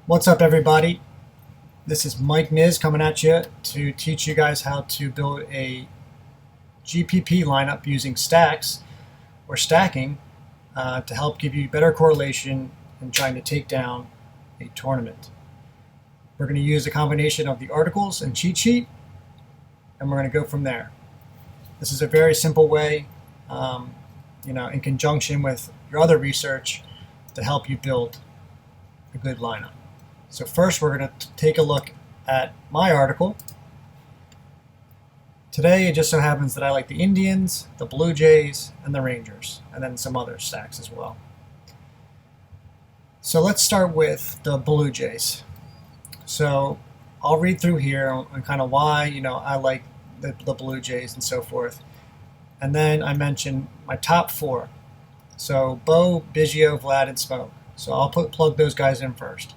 What's up, everybody? This is Mike Niz coming at you to teach you guys how to build a GPP lineup using stacks or stacking to help give you better correlation in trying to take down a tournament. We're going to use a combination of the articles and cheat sheet, and we're going to go from there. This is a very simple way, in conjunction with your other research to help you build a good lineup. So first we're going to take a look at my article. Today it just so happens that I like the Indians, the Blue Jays, and the Rangers, and then some other stacks as well. So let's start with the Blue Jays. So I'll read through here on kind of why I like the Blue Jays and so forth. And then I mention my top four. So Bo, Biggio, Vlad, and Smoke. So I'll plug those guys in first.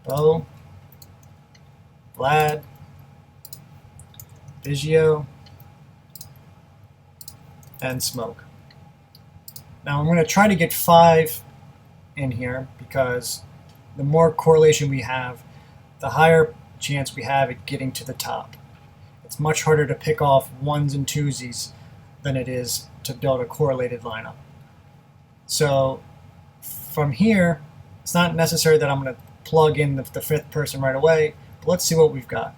Bo, Vlad, Biggio, and Smoke. Now I'm going to try to get 5 in here because the more correlation we have, the higher chance we have at getting to the top. It's much harder to pick off ones and twosies than it is to build a correlated lineup. So from here, it's not necessary that I'm going to plug in the 5th person right away, but let's see what we've got.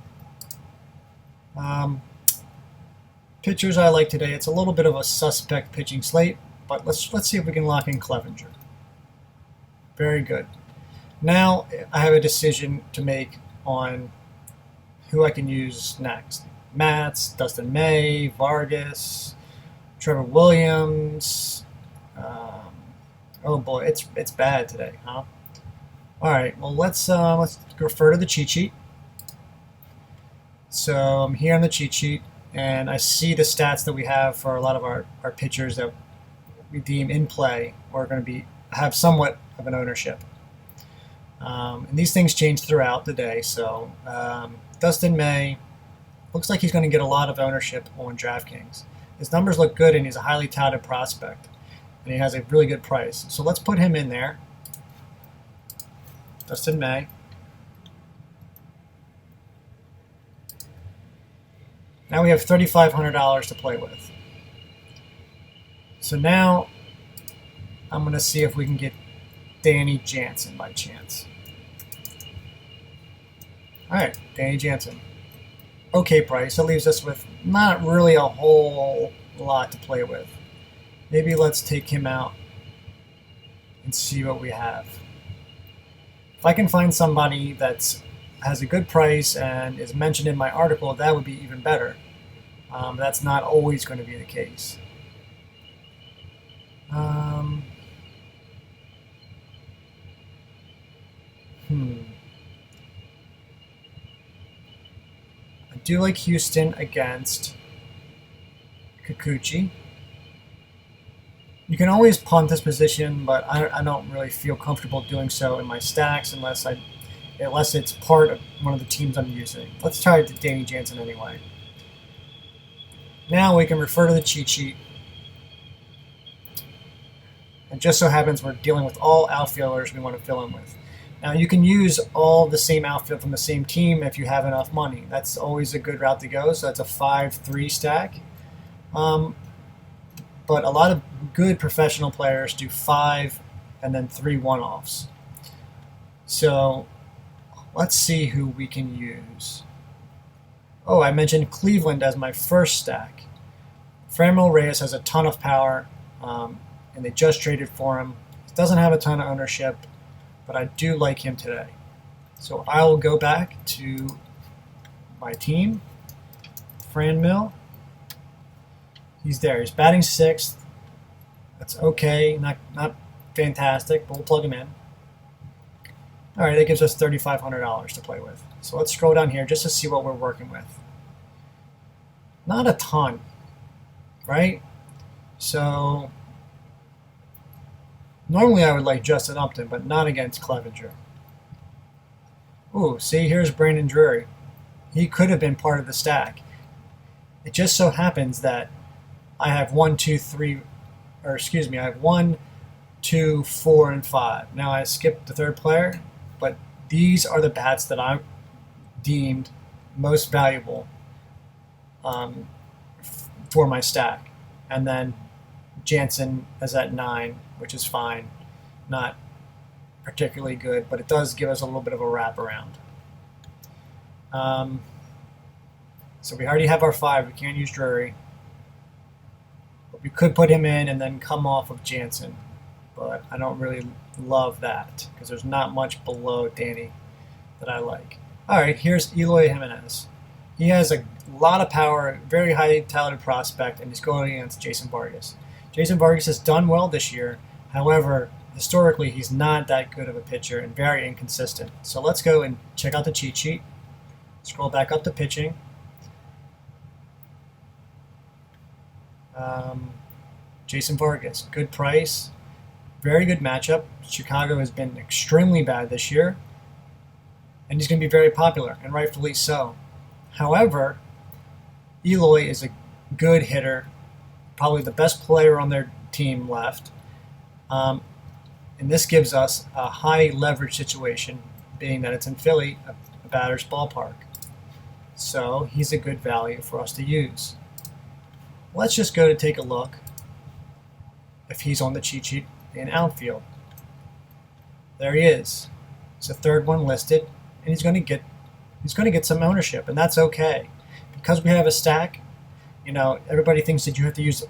Pitchers I like today. It's a little bit of a suspect pitching slate, but let's see if we can lock in Clevenger. Very good. Now I have a decision to make on who I can use next. Matz, Dustin May, Vargas, Trevor Williams. Oh boy, it's bad today, huh? All right, well let's refer to the cheat sheet. So I'm here on the cheat sheet, and I see the stats that we have for a lot of our pitchers that we deem in play or going to have somewhat of an ownership. And these things change throughout the day. So Dustin May looks like he's going to get a lot of ownership on DraftKings. His numbers look good, and he's a highly touted prospect, and he has a really good price. So let's put him in there. Dustin May. Now we have $3,500 to play with. So now I'm going to see if we can get Danny Jansen by chance. All right, Danny Jansen. Okay price. That leaves us with not really a whole lot to play with. Maybe let's take him out and see what we have. If I can find somebody that has a good price and is mentioned in my article, that would be even better. That's not always going to be the case. I do like Houston against Kikuchi. You can always punt this position, but I don't really feel comfortable doing so in my stacks unless it's part of one of the teams I'm using. Let's try it to Danny Jansen anyway. Now we can refer to the cheat sheet. It just so happens we're dealing with all outfielders we want to fill in with. Now you can use all the same outfield from the same team if you have enough money. That's always a good route to go. So that's a 5-3 stack. But a lot of good professional players do 5 and then 3 one-offs. So let's see who we can use. Oh, I mentioned Cleveland as my first stack. Franmil Reyes has a ton of power, and they just traded for him. He doesn't have a ton of ownership, but I do like him today. So I will go back to my team. Franmil. He's there. He's batting 6th. That's okay. Not fantastic, but we'll plug him in. All right, that gives us $3,500 to play with. So let's scroll down here just to see what we're working with. Not a ton, right? So normally I would like Justin Upton, but not against Clevenger. Ooh, see, here's Brandon Drury. He could have been part of the stack. It just so happens that I have 1, 2, 3, or excuse me, I have 1, 2, 4, and 5. Now I skipped the third player, but these are the bats that I deemed most valuable for my stack. And then Jansen is at 9, which is fine. Not particularly good, but it does give us a little bit of a wraparound. So we already have our 5. We can't use Drury. But we could put him in and then come off of Jansen. But I don't really love that because there's not much below Danny that I like. All right, here's Eloy Jimenez. He has a lot of power, very high talented prospect, and he's going against Jason Vargas. Jason Vargas has done well this year. However, historically, he's not that good of a pitcher and very inconsistent. So let's go and check out the cheat sheet. Scroll back up to pitching. Jason Vargas, good price, very good matchup. Chicago has been extremely bad this year, and he's going to be very popular, and rightfully so. However, Eloy is a good hitter, probably the best player on their team left. And this gives us a high leverage situation, being that it's in Philly, a batter's ballpark. So he's a good value for us to use. Let's just go to take a look if he's on the cheat sheet in outfield. There he is. It's the third one listed, and he's going to get some ownership, and that's okay. Because we have a stack, everybody thinks that you have to use,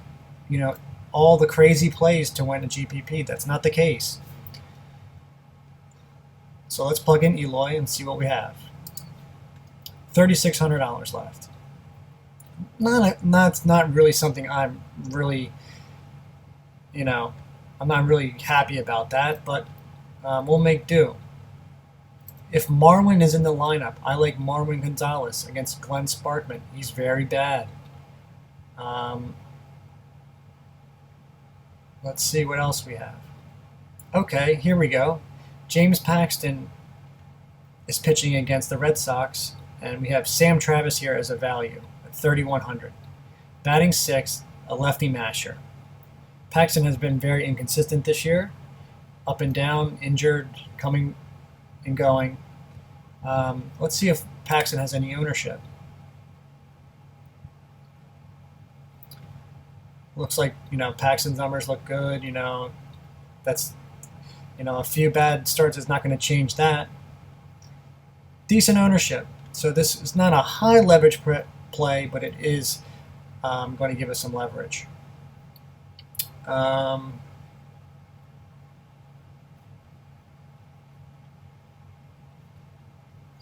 all the crazy plays to win a GPP. That's not the case. So let's plug in Eloy and see what we have. $3,600 left. That's not really something I'm really, I'm not really happy about that, but we'll make do. If Marwin is in the lineup, I like Marwin Gonzalez against Glenn Sparkman. He's very bad. Let's see what else we have. Okay, here we go. James Paxton is pitching against the Red Sox, and we have Sam Travis here as a value at 3,100. Batting 6th, a lefty masher. Paxton has been very inconsistent this year, up and down, injured, coming and going. Let's see if Paxton has any ownership. Looks like, Paxton's numbers look good. That's, a few bad starts is not going to change that. Decent ownership. So this is not a high leverage play, but it is going to give us some leverage.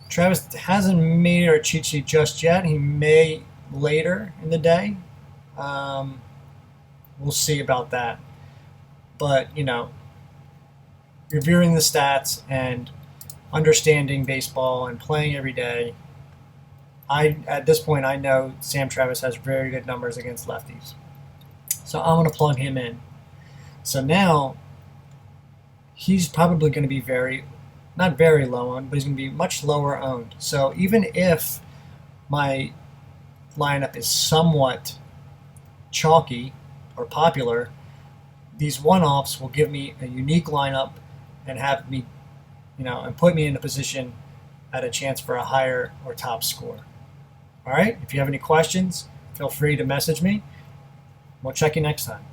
Travis hasn't made our cheat sheet just yet. He may later in the day. We'll see about that. But, reviewing the stats and understanding baseball and playing every day, at this point I know Sam Travis has very good numbers against lefties. So I'm going to plug him in. So now he's probably going to be not very low owned, but he's going to be much lower owned. So even if my lineup is somewhat chalky or popular, these one-offs will give me a unique lineup and have me, and put me in a position at a chance for a higher or top score. All right, if you have any questions, feel free to message me. We'll check you next time.